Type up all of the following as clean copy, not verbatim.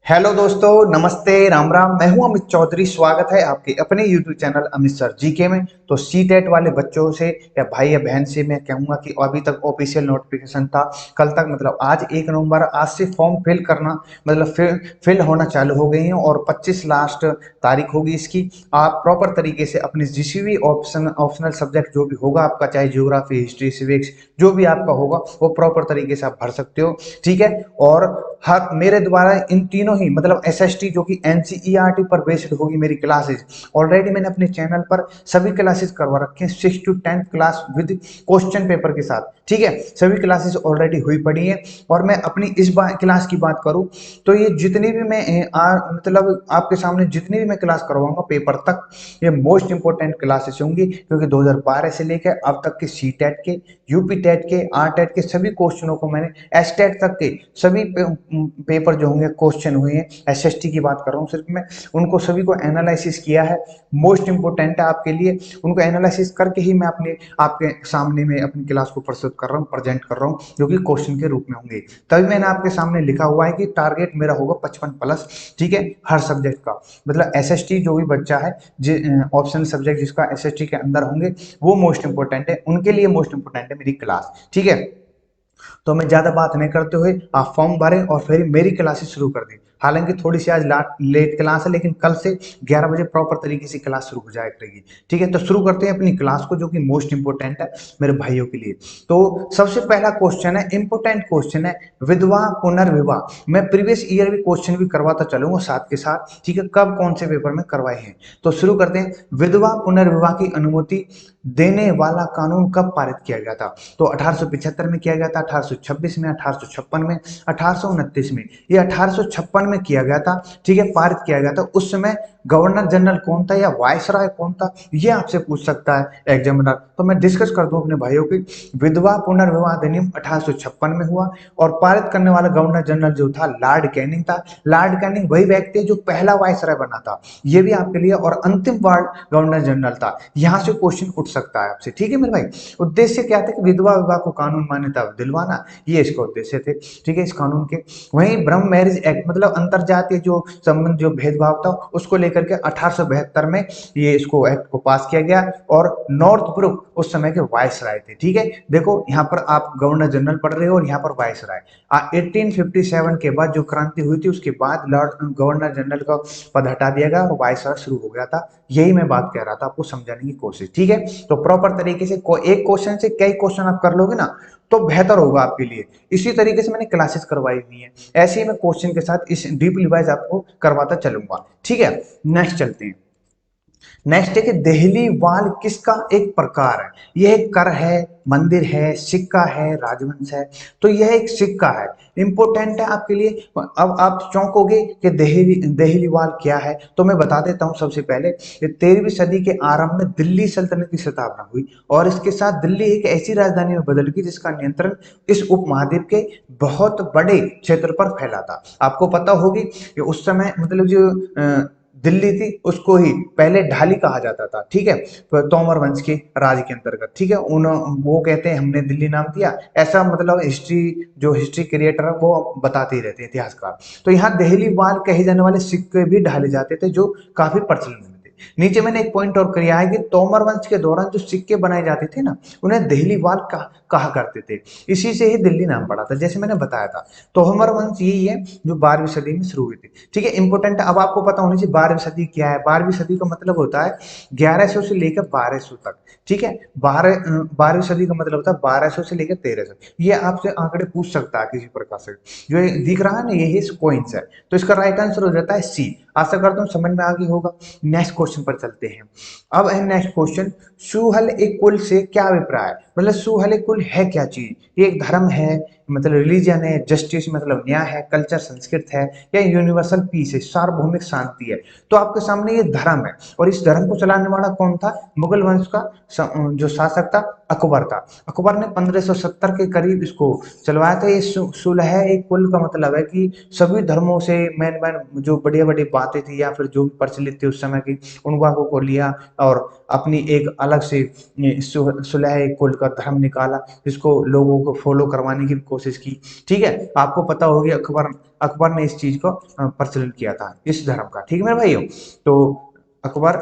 Hello दोस्तों, नमस्ते, राम राम। मैं हूं अमित चौधरी। स्वागत है आपके अपने YouTube channel Amit sir GK में। तो सी टेट वाले बच्चों से या भाई या बहन से मैं कहूंगा कि अभी तक ऑफिशियल नोटिफिकेशन था। कल तक मतलब आज 1 नवंबर, आज से फॉर्म फिल करना मतलब फिल होना चालू हो गई है और 25 लास्ट तारीख होगी इसकी। आप प्रॉपर तरीके से अपने जिस भी ऑप्शनल सब्जेक्ट जो भी होगा आपका, चाहे ज्योग्राफी, हिस्ट्री, सिविक्स, जो भी आपका होगा वो प्रॉपर तरीके से आप भर सकते हो। ठीक है। और हर मेरे द्वारा इन तीनों ही मतलब एसएसटी जो कि एनसीईआरटी पर बेस्ड होगी मेरी क्लासेस। ऑलरेडी मैंने अपने चैनल पर सभी क्लासेस करवा रखे हैं 6 to 10 class with question paper के साथ। ठीक है, सभी क्लासेस ऑलरेडी हुई पड़ी है। और मैं अपनी इस बार क्लास की बात करूं तो ये जितनी भी मैं मतलब आपके सामने जितनी भी मैं क्लास करवाऊंगा पेपर तक, ये मोस्ट इंपोर्टेंट क्लासेस होंगी, क्योंकि 2012 से लेकर अब तक के सी टेट के, यूपी टेट के, आर टेट के सभी क्वेश्चनों को मैंने, एस टेट तक के सभी पेपर जो होंगे क्वेश्चन हुए हैं, एसएसटी की बात कर रहा हूँ सिर्फ मैं, उनको सभी को एनालिसिस किया है। मोस्ट इंपोर्टेंट है आपके लिए। उनको एनालिसिस करके ही मैं अपने आपके सामने में अपनी क्लास को प्रस्तुत कर रहा हूँ, प्रेजेंट कर रहा हूँ, जो कि क्वेश्चन के रूप में होंगे। तभी मैंने आपके सामने लिखा हुआ है कि टारगेट मेरा होगा 55+। ठीक है, हर सब्जेक्ट का मतलब एसएसटी जो भी बच्चा है, ऑप्शनल सब्जेक्ट जिसका एसएसटी के अंदर होंगे, वो मोस्ट इंपोर्टेंट है, उनके लिए मोस्ट इंपोर्टेंट है मेरी क्लास। ठीक है। तो मैं ज्यादा बात नहीं करते हुए आप फॉर्म भरें और फिर मेरी क्लासेस शुरू कर दें। हालांकि थोड़ी सी आज लेट क्लास है, लेकिन कल से 11 बजे प्रॉपर तरीके से क्लास शुरू हो जाया करेगी। ठीक है, तो शुरू करते हैं अपनी क्लास को, जो कि मोस्ट इंपोर्टेंट है मेरे भाइयों के लिए। तो सबसे पहला क्वेश्चन है, इंपोर्टेंट क्वेश्चन है, विधवा पुनर्विवाह। मैं प्रीवियस ईयर भी क्वेश्चन भी करवाता चलूंगा साथ के साथ। ठीक है, कब कौन से पेपर में करवाए हैं। तो शुरू करते हैं। विधवा पुनर्विवाह की अनुमति देने वाला कानून कब पारित किया गया था। तो 1875 में किया गया था, 1826 में, 1856 में, 1829 में। ये 1856 में किया गया था। ठीक है, पारित किया गया था। उस समय गवर्नर जनरल कौन था या वायसराय कौन था, ये आपसे पूछ सकता है एग्जामिनर। तो मैं डिस्कस कर दूं अपने भाइयों की। विधवा पुनर्विवाह अधिनियम 1856 में हुआ और पारित करने वाला गवर्नर जनरल जो था लॉर्ड कैनिंग था। लॉर्ड कैनिंग वही व्यक्ति है जो पहला वायसराय बना था, ये भी आपके लिए, और अंतिम वार्ड गवर्नर जनरल था। यहां से क्वेश्चन उठ सकता है आपसे। ठीक है मेरे भाई। उद्देश्य क्या था कि विधवा विवाह को कानून मान्यता दिलवाना, ये इसका उद्देश्य थे। ठीक है, इस कानून के। वहीं ब्रह्म मैरिज एक्ट मतलब अंतर जातीय जो संबंध, जो भेदभाव था, उसको लेकर के 1872 में ये इसको एक्ट को पास किया गया। और नॉर्थ ब्रुक उस समय के वायसराय थे। ठीक है, देखो यहाँ पर आप गवर्नर जनरल पढ़ रहे हो और यहाँ पर वायसराय। 1857 के बाद जो क्रांति हुई थी, उसके बाद लॉर्ड गवर्नर जनरल का पद हटा दिया गया और वायसराय शुरू हो गया था। यही मैं बात कह रहा था, आपको समझाने की कोशिश। ठीक है, तो प्रॉपर तरीके से एक क्वेश्चन से कई क्वेश्चन आप कर लोगे ना, तो बेहतर होगा आपके लिए। इसी तरीके से मैंने क्लासेस करवाई हुई हैं, ऐसे ही मैं क्वेश्चन के साथ इस डीपली वाइज आपको करवाता चलूंगा। ठीक है, नेक्स्ट चलते हैं। नेक्स्ट है कि देहली वाल किसका एक प्रकार है। यह एक कर है, मंदिर है, सिक्का है, राजवंश है। तो यह एक सिक्का है, इंपोर्टेंट है आपके लिए। अब आप चौंकोगे कि देहली वाल क्या है, तो मैं बता देता हूं सबसे पहले। ये 13वीं सदी के आरंभ में दिल्ली सल्तनत की स्थापना हुई और इसके साथ दिल्ली एक ऐसी राजधानी में बदल गई जिसका नियंत्रण इस उपमहाद्वीप के बहुत बड़े क्षेत्र पर फैला था। आपको पता होगी कि उस समय मतलब जो दिल्ली थी उसको ही पहले ढाली कहा जाता था। ठीक है, तो तोमर वंश के राज के अंतर्गत। ठीक है, उन वो कहते हैं हमने दिल्ली नाम दिया, ऐसा मतलब हिस्ट्री, जो हिस्ट्री क्रिएटर है वो बताते ही रहते हैं, इतिहासकार। तो यहाँ देहली वाल कहे जाने वाले सिक्के भी ढाले जाते थे, जो काफी प्रचलन में थे। नीचे मैंने एक पॉइंट और किया है कि तोमर वंश के दौरान जो सिक्के बनाए जाते थे ना, उन्हें देहली वाल कहा करते थे। इसी से ही दिल्ली नाम पड़ा था, जैसे मैंने बताया था। तोमर वंश यही है जो 12वीं सदी में शुरू हुई थी। ठीक है, इंपोर्टेंट। अब आपको पता होनी चाहिए 12वीं सदी क्या है। 12वीं सदी का मतलब होता है 1100 से लेकर 1200 तक। ठीक है, 12वीं सदी का मतलब होता है 1200 से लेकर 1300। ये आपसे आंकड़े पूछ सकता है किसी प्रकार से। जो ये दिख रहा है ना, यही कोइंस है। तो इसका राइट आंसर हो जाता है सी। आशा करता हूँ समझ में आ गई होगा। नेक्स्ट क्वेश्चन पर चलते हैं। अब है नेक्स्ट क्वेश्चन, सुहल एक कुल से क्या अभिप्राय है। मतलब सुहल एक कुल है क्या चीज। ये एक धर्म है, मतलब रिलीजन है, जस्टिस मतलब न्याय है, कल्चर संस्कृत है, या यूनिवर्सल पीस है, सार्वभौमिक शांति है। तो आपके सामने ये धर्म है, और इस धर्म को चलाने वाला कौन था। मुगल वंश का जो शासक था अकबर था। अकबर ने 1570 के करीब इसको चलवाया था। ये सुलह एक कुल का मतलब है कि सभी धर्मों से मैन मैन जो बड़ी बड़ी बातें थी या फिर जो भी प्रचलित थी उस समय की, उन बातों को लिया और अपनी एक अलग से सुलह एक कुल का धर्म निकाला, जिसको लोगों को फॉलो करवाने की कोशिश की। ठीक है, आपको पता होगी अकबर ने इस चीज को प्रचलन किया था, इस धर्म का। ठीक है मेरे भाइयों, तो अकबर,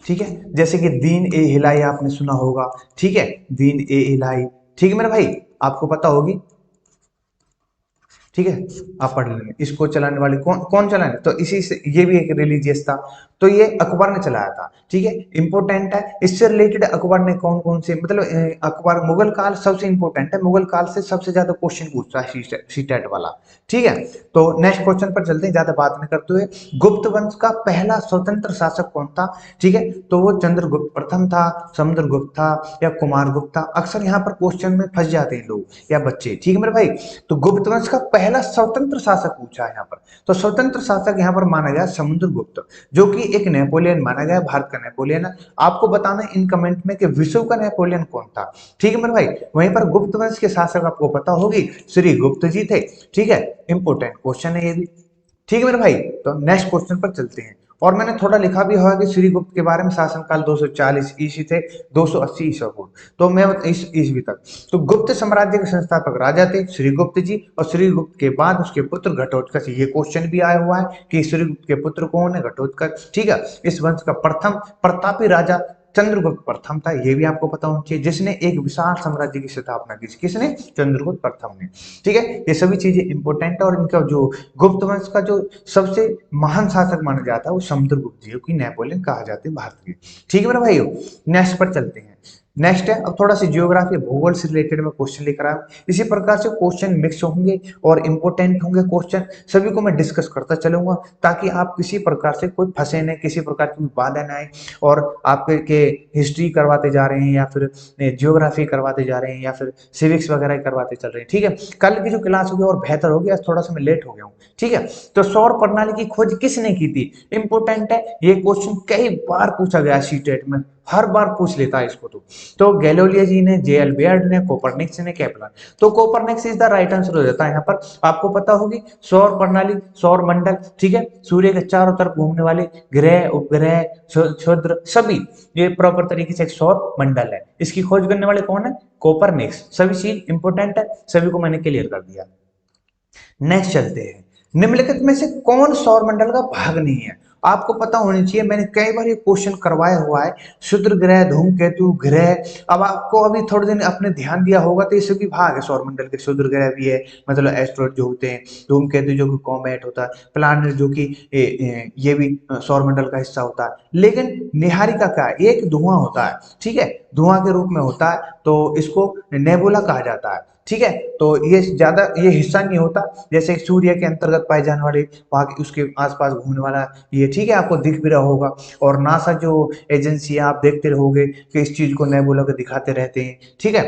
ठीक है, जैसे कि दीन ए इलाही आपने सुना होगा, ठीक है, दीन ए इलाही, ठीक है मेरे भाई, आपको पता होगी, ठीक है, आप पढ़ लेंगे। इसको चलाने वाले कौन कौन चलाने, तो इसी से ये भी एक रिलीजियस था, तो ये अकबर ने चलाया था। ठीक है, इंपॉर्टेंट है। इससे रिलेटेड अकबर ने कौन कौन से, मतलब अकबर, मुगल काल सबसे इंपॉर्टेंट है, मुगल काल से सबसे ज्यादा क्वेश्चन पूछता है सीटेट वाला। ठीक है, तो नेक्स्ट क्वेश्चन पर चलते हैं, ज्यादा बात नहीं करते हुए। गुप्त वंश का पहला स्वतंत्र शासक कौन था? ठीक है, तो वो चंद्रगुप्त प्रथम था, समुद्रगुप्त था, या कुमारगुप्त था। अक्सर यहाँ पर क्वेश्चन में फंस जाते हैं लोग या बच्चे। ठीक है मेरे भाई, तो गुप्त वंश का पहला स्वतंत्र शासक पूछा है यहाँ पर, तो स्वतंत्र शासक यहाँ पर माना गया समुद्रगुप्त, जो कि एक नेपोलियन माना गया, भारत का नेपोलियन। आपको बताना है इन कमेंट में कि विश्व का नेपोलियन कौन था। ठीक है मेरे भाई, वहीं पर गुप्त वंश के शासक आपको पता होगी, श्री गुप्त जी थे। ठीक है, इंपोर्टेंट क्वेश्चन है ये भी। ठीक है मेरे भाई, तो नेक्स्ट क्वेश्चन पर चलते हैं। और मैंने थोड़ा लिखा भी होगा कि श्रीगुप्त के बारे में, शासनकाल 240 ईस्वी से 280 ईस्वी पूर्व, तो मैं इस ईस्वी तक। तो गुप्त साम्राज्य के संस्थापक राजा थे श्रीगुप्त जी, और श्रीगुप्त के बाद उसके पुत्र घटोत्कच। ये क्वेश्चन भी आया हुआ है कि श्रीगुप्त के पुत्र कौन है? घटोत्कच। ठीक है, इस वंश का प्रथम प्रतापी राजा चंद्रगुप्त प्रथम था, ये भी आपको पता होना चाहिए, जिसने एक विशाल साम्राज्य की स्थापना की। किसने? चंद्रगुप्त प्रथम ने। ठीक है, ये सभी चीजें इंपॉर्टेंट है। और इनका जो गुप्त वंश का जो सबसे महान शासक माना जाता है वो समुद्रगुप्त जी, की नेपोलियन कहा जाते हैं भारत के। ठीक है मेरे भाइयों, नेक्स्ट पर चलते हैं। नेक्स्ट है, अब थोड़ा सी जियोग्राफी भूगोल से रिलेटेड में क्वेश्चन लेकर आया। इसी प्रकार से क्वेश्चन मिक्स होंगे और इंपॉर्टेंट होंगे क्वेश्चन, सभी को मैं डिस्कस करता चलूंगा, ताकि आप किसी प्रकार से कोई फंसे नहीं, किसी प्रकार की बाधा ना आए। और आपके के हिस्ट्री करवाते जा रहे हैं, या फिर जियोग्राफी करवाते जा रहे हैं, या फिर सिविक्स वगैरह करवाते चल रहे हैं। ठीक है, कल की जो क्लास होगी और बेहतर होगी, आज थोड़ा सा मैं लेट हो गया हूँ। ठीक है, तो सौर प्रणाली की खोज किसने की थी? इंपॉर्टेंट है, ये क्वेश्चन कई बार पूछा गया सीटेट में, हर बार पूछ लेता है इसको। तो गैलीलियो जी ने, जे एल बेयर्ड ने, कोपरनिक्स ने, केपलर। तो कोपरनिक्स इज द राइट आंसर हो जाता है यहाँ पर। आपको पता होगी सौर प्रणाली, सौर मंडल, ठीक है, सूर्य के चारों तरफ घूमने वाले ग्रह, उपग्रह, क्षुद्र, सभी ये प्रॉपर तरीके से एक सौर मंडल है। इसकी खोज करने वाले कौन है? कोपरनिक्स। सभी चीज इंपॉर्टेंट है, सभी को मैंने क्लियर कर दिया। नेक्स्ट चलते हैं, निम्नलिखित में से कौन सौर मंडल का भाग नहीं है? आपको पता होनी चाहिए, मैंने कई बार ये क्वेश्चन करवाया हुआ है। क्षुद्र ग्रह, धूमकेतु, ग्रह। अब आपको अभी थोड़े दिन अपने ध्यान दिया होगा, तो ये सभी भाग है सौर मंडल के। क्षुद्र ग्रह भी है, मतलब एस्ट्रॉइड जो होते हैं, धूमकेतु जो कि कॉमेट होता है, प्लानेट जो कि ये भी सौर मंडल का हिस्सा होता है। लेकिन निहारिका क्या है? एक धुआं होता है, ठीक है, धुआं के रूप में होता है, तो इसको नेबुला कहा जाता है। ठीक है, तो ये ज्यादा ये हिस्सा नहीं होता, जैसे सूर्य के अंतर्गत पाए जाने वाले, वहां उसके आसपास घूमने वाला ये। ठीक है, आपको दिख भी रहा होगा। और नासा जो एजेंसी है, आप देखते रहोगे कि इस चीज को नेबुला को दिखाते रहते हैं। ठीक है,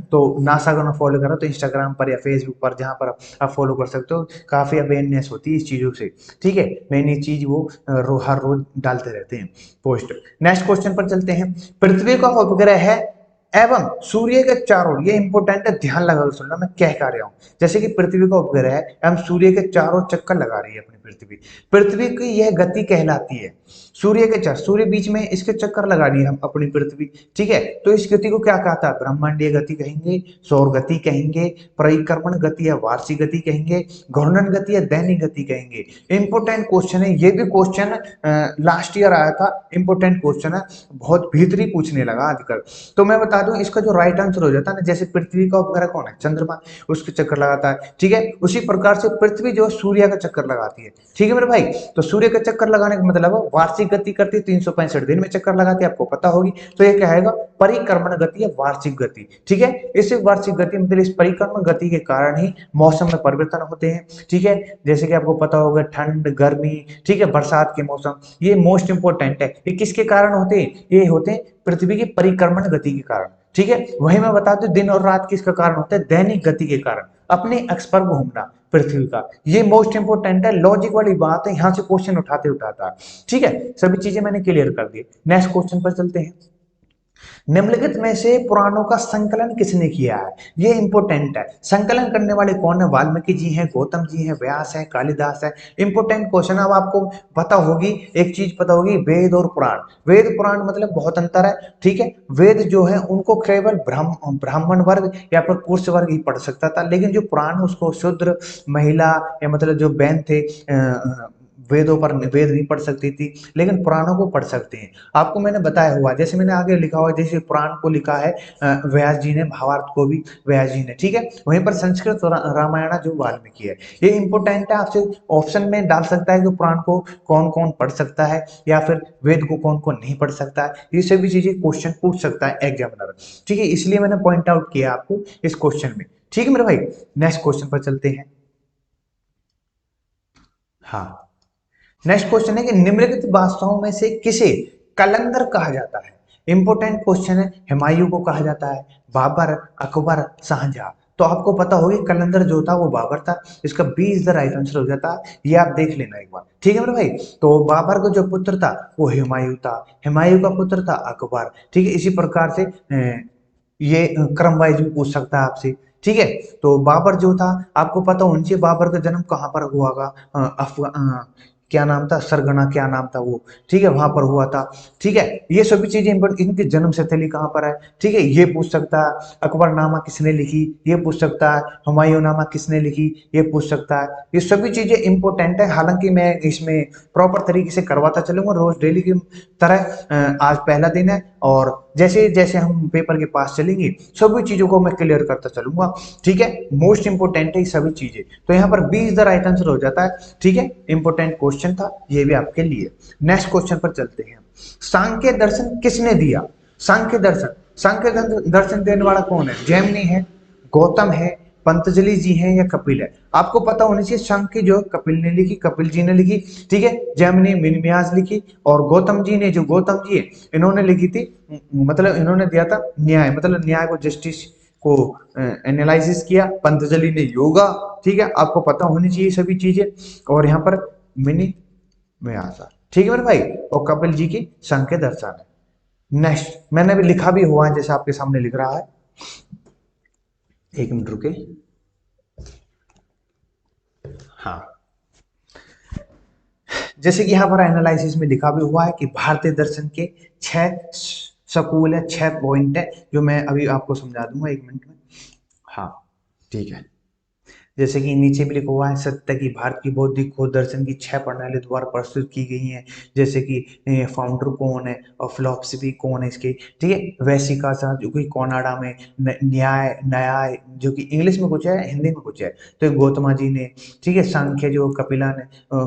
तो नासा को ना फॉलो करो तो इंस्टाग्राम पर या फेसबुक पर, जहां पर आप फॉलो कर सकते हो, काफी अवेयरनेस होती है इस चीजों से। ठीक है, नई नई चीज वो हर रोज डालते रहते हैं पोस्ट। नेक्स्ट क्वेश्चन पर चलते हैं। पृथ्वी का उपग्रह है एवं सूर्य के चारों ओर, ये इंपॉर्टेंट है, ध्यान लगा सुनना मैं क्या कह रहा हूं। जैसे कि पृथ्वी का उपग्रह है एवं सूर्य के चारों चक्कर लगा रही है अपनी पृथ्वी। पृथ्वी की यह गति कहलाती है, सूर्य के चार, सूर्य बीच में इसके चक्कर लगा रही है हम अपनी पृथ्वी। ठीक है, तो इस गति को क्या कहता है? ब्रह्मांडीय गति कहेंगे, सौर गति कहेंगे, परिक्रमण गति या वार्षिक गति कहेंगे, घूर्णन गति या दैनिक गति कहेंगे। इंपॉर्टेंट क्वेश्चन है, ये भी क्वेश्चन लास्ट ईयर आया था, इंपॉर्टेंट क्वेश्चन है, बहुत भीतरी पूछने लगा आजकल। तो मैं बता दूं, इसका जो राइट आंसर हो जाता है ना, जैसे पृथ्वी का उपग्रह कौन है? चंद्रमा, उसके चक्कर लगाता है। ठीक है, उसी प्रकार से पृथ्वी जो सूर्य का चक्कर लगाती है। ठीक है मेरे भाई, तो सूर्य का चक्कर लगाने का मतलब है वार्षिक गति करती है, 365 दिन में चक्कर लगाती है, आपको पता होगी। तो ये क्या है? परिक्रमण गति या वार्षिक गति। ठीक है, इस वार्षिक गति मतलब इस परिक्रमण गति के कारण ही मौसम में परिवर्तन होते हैं। ठीक है, जैसे कि आपको पता होगा ठंड, गर्मी, ठीक है, बरसात के मौसम, ये मोस्ट इंपोर्टेंट है। ये किसके कारण होते हैं? ये होते हैं पृथ्वी की परिक्रमण गति के कारण। ठीक है, वही मैं बता दूं, दिन और रात किसका कारण होता है? दैनिक गति के कारण, अपने अक्ष पर घूमना पृथ्वी का। ये मोस्ट इंपोर्टेंट है, लॉजिक वाली बात है, यहां से क्वेश्चन उठाते उठाता। ठीक है, सभी चीजें मैंने क्लियर कर दी। नेक्स्ट क्वेश्चन पर चलते हैं। निम्नलिखित में से पुराणों का संकलन किसने किया है? ये इंपॉर्टेंट है। संकलन करने वाले कौन है? वाल्मीकि जी हैं, गौतम जी हैं, व्यास है, कालिदास है। Important question. अब आपको पता होगी एक चीज, पता होगी वेद और पुराण। वेद पुराण मतलब बहुत अंतर है। ठीक है, वेद जो है उनको केवल ब्राह्मण वर्ग या फिर पुरुष वर्ग ही पढ़ सकता था, लेकिन जो पुराण उसको शूद्र, महिला या मतलब जो बैन थे वेदों पर वेद नहीं पढ़ सकती थी, लेकिन पुराणों को पढ़ सकते हैं। आपको मैंने बताया हुआ, जैसे मैंने आगे लिखा हुआ, जैसे पुराण को लिखा है व्यास जी ने, महाभारत को भी व्यास जी ने। ठीक है, वहीं पर संस्कृत रामायण जो वाल्मीकि है। ये इंपॉर्टेंट है, आपसे ऑप्शन में डाल सकता है कि पुराण को कौन कौन पढ़ सकता है या फिर वेद को कौन कौन नहीं पढ़ सकता है। ये सभी चीजें क्वेश्चन पूछ सकता है एग्जामिनर। ठीक है, इसलिए मैंने पॉइंट आउट किया आपको इस क्वेश्चन में। ठीक है मेरे भाई, नेक्स्ट क्वेश्चन पर चलते हैं। हाँ, नेक्स्ट क्वेश्चन है कि निम्नलिखित बादशाहों में से किसे कलंदर कहा जाता है? इंपोर्टेंट क्वेश्चन है। हुमायूं को कहा जाता है, बाबर, अकबर, शाहजहां। तो आपको पता होगी कलंदर जो था वो बाबर था। इसका B is the right answer हो जाता है। ये आप देख लेना एक बार। ठीक है मेरे भाई, तो बाबर का जो पुत्र था वो हुमायूं था, हुमायूं का पुत्र था अकबर। ठीक है, इसी प्रकार से ये क्रम वाइज भी पूछ सकता है आपसे। ठीक है, तो बाबर जो था, आपको पता होना चाहिए बाबर का जन्म कहाँ पर हुआ होगा? क्या नाम था, सरगना क्या नाम था वो। ठीक है, वहां पर हुआ था। ठीक है, ये सभी चीजें इनकी जन्म स्थली कहाँ पर है। ठीक है, ये पूछ सकता है। अकबर नामा किसने लिखी, ये पूछ सकता है। हुमायूं नामा किसने लिखी, ये पूछ सकता है। ये सभी चीजें इंपॉर्टेंट है। हालांकि मैं इसमें प्रॉपर तरीके से करवाता चलूंगा रोज डेली की तरह। आज पहला दिन है और जैसे जैसे हम पेपर के पास चलेंगे सभी चीजों को मैं क्लियर करता चलूंगा। ठीक है, मोस्ट इंपोर्टेंट है ये सभी चीजें। तो यहाँ पर B is the right answer हो जाता है। ठीक है, इंपोर्टेंट क्वेश्चन था ये भी आपके लिए। नेक्स्ट क्वेश्चन पर चलते हैं। सांख्य दर्शन किसने दिया? सांख्य दर्शन, सांख्य दर्शन देने वाला कौन है? जैमिनी है, गौतम है, पंतजलि जी हैं या कपिल है? आपको पता होनी चाहिए सांख्य जो कपिल ने लिखी, कपिल जी ने लिखी। ठीक है, जैमिनी मिनमियाज लिखी और गौतम जी ने, जो गौतम जी है इन्होंने लिखी थी, मतलब इन्होंने दिया था न्याय, मतलब न्याय को, जस्टिस को एनालिसिस किया। पंतजलि ने योगा। ठीक है, आपको पता होनी चाहिए सभी चीजें। और यहाँ पर मिनी में आशा। ठीक है मेरे भाई, और कपिल जी की सांख्य दर्शन है। नेक्स्ट मैंने भी लिखा भी हुआ है, जैसे आपके सामने लिख रहा है। एक मिनट रुके। हाँ, जैसे कि यहाँ पर एनालिसिस में लिखा भी हुआ है कि भारतीय दर्शन के 6 सकूल है, 6 पॉइंट है, जो मैं अभी आपको समझा दूंगा 1 मिनट में। हाँ, ठीक है, जैसे कि नीचे भी लिखा हुआ है, सत्य की भारत की बौद्धिक खोज दर्शन की 6 प्रणाली द्वारा प्रस्तुत की गई हैं। जैसे कि फाउंडर कौन है और फिलोसफी कौन है इसके। ठीक है, वैशिका सा जो कि कनाडा में, न्याय न्याय जो कि इंग्लिश में कुछ है, हिंदी में कुछ है, तो गौतमा जी ने। ठीक है, सांख्य जो कपिला ने,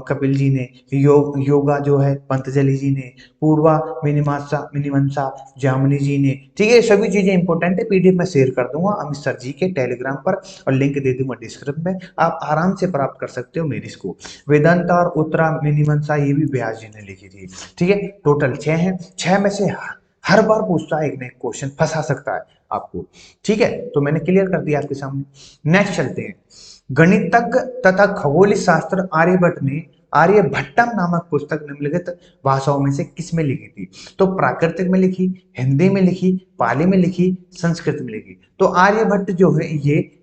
कपिल जी ने। योगा जो है पंतजलि जी ने। पूर्वा मिनिमंसा जामनी जी ने। ठीक है, सभी चीजें इंपॉर्टेंट है। पीडीएफ में शेयर कर दूंगा अमित सर जी के टेलीग्राम पर, और लिंक दे दूंगा डिस्क्रिप्शन में। आप आराम से प्राप्त कर सकते हो मेरी इसको। वेदांता और उत्तरा मिनिमंसा ये भी व्यास जी ने लिखी थी। ठीक है, टोटल 6 हैं। 6 में से हर बार पूछता है एक ना एक क्वेश्चन, फंसा सकता है आपको। ठीक है, तो मैंने क्लियर कर दिया आपके सामने। नेक्स्ट चलते हैं। गणितज्ञ तथा खगोलीय शास्त्र आर्यभट्ट ने आर्यभट्टम नामक पुस्तक निम्नलिखित भाषाओं में से किस में लिखी थी? तो प्राकृतिक में लिखी, हिंदी में लिखी, पाली में लिखी, संस्कृत में लिखी। तो आर्यभट्ट जो है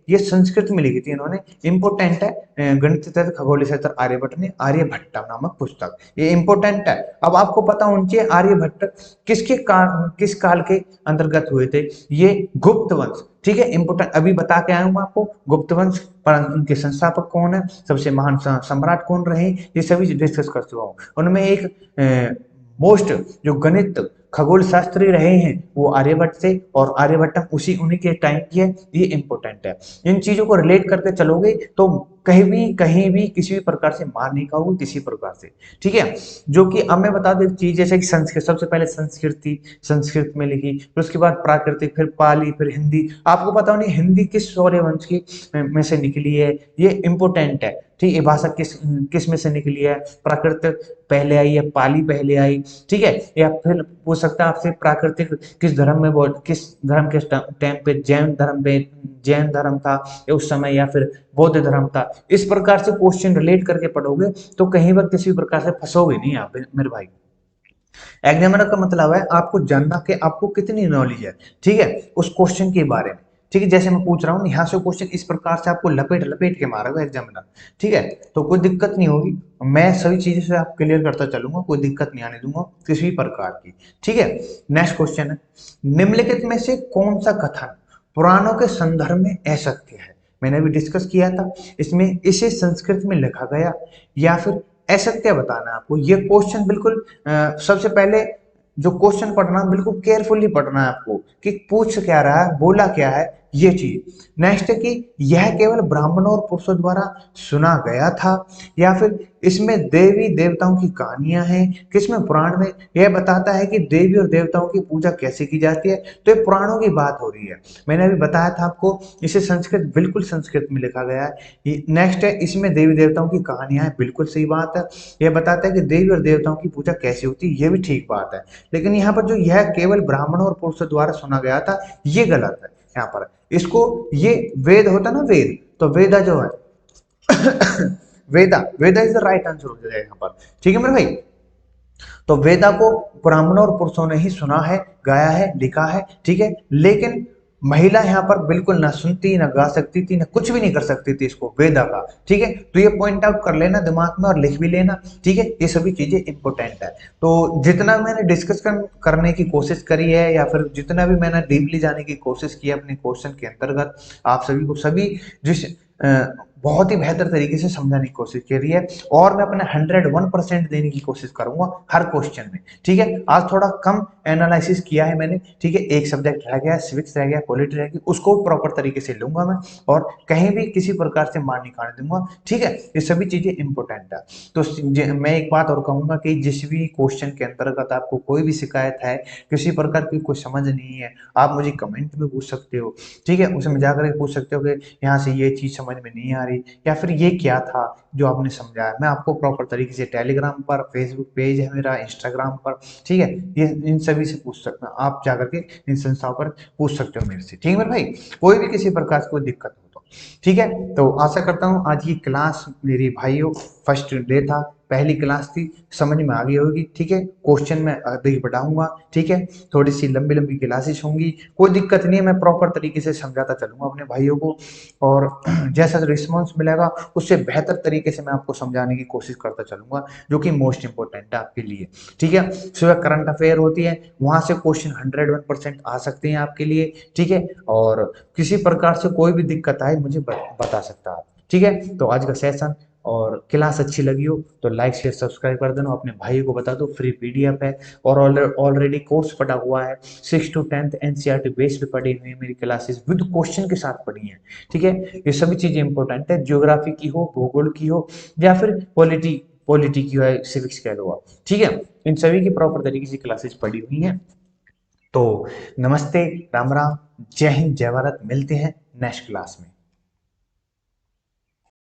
ये संस्कृत में लिखी थी इन्होंने। इंपोर्टेंट है, गणित तथा खगोलीय शास्त्र आर्यभट्ट ने आर्यभट्टम नामक पुस्तक, ये इंपोर्टेंट है। अब आपको पता होना चाहिए आर्यभट्ट किस काल के अंतर्गत हुए थे? ये गुप्त वंश। ठीक है, इंपोर्टेंट, अभी बता के आया हूं आपको गुप्त वंश पर उनके संस्थापक कौन है, सबसे महान सम्राट कौन रहे, ये सभी डिस्कस कर चुका हूँ। उनमें एक मोस्ट जो गणित खगोल शास्त्री रहे हैं वो आर्यभट्ट थे, और आर्यभट्ट उसी उन्हीं के टाइम की है। ये इंपॉर्टेंट है। इन चीजों को रिलेट करके चलोगे तो कहीं भी किसी भी प्रकार से मार नहीं खाओगे किसी प्रकार से। ठीक है, जो कि अब मैं बता दूं एक चीज, जैसे कि संस्कृत, सबसे पहले संस्कृत थी, संस्कृत में लिखी, फिर उसके बाद प्राकृतिक, फिर पाली, फिर हिंदी। आपको पता नहीं हिंदी किस सौर्य वंश की में से निकली है, ये इंपोर्टेंट है। ठीक है, भाषा किस किस में से निकली है? प्राकृतिक पहले आई या पाली पहले आई? ठीक है, या फिर पूछ सकता है आपसे प्राकृतिक किस धर्म में, किस धर्म के टाइम पे, जैन धर्म था या उस समय, या फिर बौद्ध धर्म था? इस प्रकार से क्वेश्चन रिलेट करके पढ़ोगे तो कहीं पर किसी प्रकार से फंसोगे नहीं आप मेरे भाई। एग्जामिनर का मतलब है आपको जानना कि आपको कितनी नॉलेज है, ठीक है, उस क्वेश्चन के बारे में। ठीक है, जैसे मैं पूछ रहा हूँ यहाँ से क्वेश्चन इस प्रकार से आपको लपेट लपेट के मारेगा एग्जामिनर। ठीक है, तो कोई दिक्कत नहीं होगी, मैं सभी चीजें से आप क्लियर करता चलूंगा, कोई दिक्कत नहीं आने दूंगा किसी भी प्रकार की। ठीक है, नेक्स्ट क्वेश्चन है, निम्नलिखित में से कौन सा कथन पुराणों के संदर्भ में असत्य है? मैंने अभी डिस्कस किया था, इसमें इसे संस्कृत में लिखा गया या फिर असत्य बताना है आपको। ये क्वेश्चन बिल्कुल सबसे पहले जो क्वेश्चन पढ़ना बिल्कुल केयरफुली पढ़ना है आपको कि पूछ क्या रहा है, बोला क्या है, ये चीज। नेक्स्ट है कि यह केवल ब्राह्मणों और पुरुषों द्वारा सुना गया था या फिर इसमें देवी देवताओं की कहानियां हैं, किसमें पुराण में यह बताता है कि देवी और देवताओं की पूजा कैसे की जाती है। तो ये पुराणों की बात हो रही है, मैंने अभी बताया था आपको, इसे संस्कृत बिल्कुल संस्कृत में लिखा गया है। नेक्स्ट है इसमें देवी देवताओं की कहानियां हैं, बिल्कुल सही बात है। यह बताता है कि देवी और देवताओं की पूजा कैसे होती है, यह भी ठीक बात है। लेकिन यहाँ पर जो यह केवल ब्राह्मणों और पुरुषों द्वारा सुना गया था, ये गलत है। यहाँ पर इसको, ये वेद होता ना वेद, तो वेदा जो है वेदा वेदा इज द राइट आंसर हो जाएगा यहाँ पर। ठीक है मेरे भाई, तो वेदा को ब्राह्मणों और पुरुषों ने ही सुना है, गाया है, लिखा है। ठीक है, लेकिन महिला यहाँ पर बिल्कुल ना सुनती, ना गा सकती थी, ना कुछ भी नहीं कर सकती थी इसको वेदा का। ठीक है, तो ये पॉइंट आउट कर लेना दिमाग में और लिख भी लेना। ठीक है, ये सभी चीजें इंपॉर्टेंट है। तो जितना मैंने डिस्कस करने की कोशिश करी है या फिर जितना भी मैंने डीपली जाने की कोशिश की है अपने क्वेश्चन के अंतर्गत, आप सभी को सभी जिस बहुत ही बेहतर तरीके से समझाने की कोशिश करी है, और मैं अपने 101% देने की कोशिश करूंगा हर क्वेश्चन में। ठीक है, आज थोड़ा कम एनालिसिस किया है मैंने। ठीक है, एक सब्जेक्ट रह गया, सिविक्स रह गया, पॉलिटी रह गई, उसको प्रॉपर तरीके से लूंगा मैं, और कहीं भी किसी प्रकार से मार नहीं खाने दूंगा। ठीक है, ये सभी चीजें इंपॉर्टेंट है। तो मैं एक बात और कहूंगा कि जिस भी क्वेश्चन के अंतर्गत आपको कोई भी शिकायत है, किसी प्रकार की कोई समझ नहीं है, आप मुझे कमेंट में पूछ सकते हो। ठीक है, उसमें जाकर के पूछ सकते हो कि यहाँ से ये चीज समझ में नहीं आ रही, या फिर ये क्या था जो आपने समझाया। मैं आपको प्रॉपर तरीके से टेलीग्राम पर, फेसबुक पेज है मेरा, इंस्टाग्राम पर, ठीक है, ये इन सभी से पूछ सकते हैं आप, जाकर के इन संस्थाओं पर पूछ सकते हो मेरे से। ठीक है मेरे भाई, कोई भी किसी प्रकार से कोई दिक्कत हो तो। ठीक है, तो आशा करता हूँ आज की क्लास मेरी भाइयों, फर्स्ट डे था, पहली क्लास थी, समझ में आ गई होगी। ठीक है, क्वेश्चन में अधिक बढ़ाऊंगा। ठीक है, थोड़ी सी लंबी लंबी क्लासेस होंगी, कोई दिक्कत नहीं है, मैं प्रॉपर तरीके से समझाता चलूंगा अपने भाइयों को, और जैसा रिस्पॉन्स मिलेगा उससे बेहतर तरीके से मैं आपको समझाने की कोशिश करता चलूंगा, जो कि मोस्ट इंपॉर्टेंट है आपके लिए। ठीक है, सुबह करंट अफेयर होती है, वहां से क्वेश्चन 101% आ सकते हैं आपके लिए। ठीक है, और किसी प्रकार से कोई भी दिक्कत आए मुझे बता सकता है। ठीक है, तो आज का सेशन और क्लास अच्छी लगी हो तो लाइक शेयर सब्सक्राइब कर देना, अपने भाई को बता दो, फ्री पीडीएफ है, और ऑलरेडी कोर्स पड़ा हुआ है, 6 to 10th एनसीईआरटी बेस पे पढ़ी हुई है मेरी क्लासेस, विद क्वेश्चन के साथ पढ़ी है। ठीक है, ये सभी चीजें इंपॉर्टेंट है, ज्योग्राफी की हो, भूगोल की हो, या फिर पॉलिटी पॉलिटी की हो, सिविक्स कह लो आप। ठीक है, इन सभी की प्रॉपर तरीके से क्लासेस पढ़ी हुई हैं। तो नमस्ते, राम राम, जय हिंद, जय भारत, मिलते हैं नेक्स्ट क्लास में।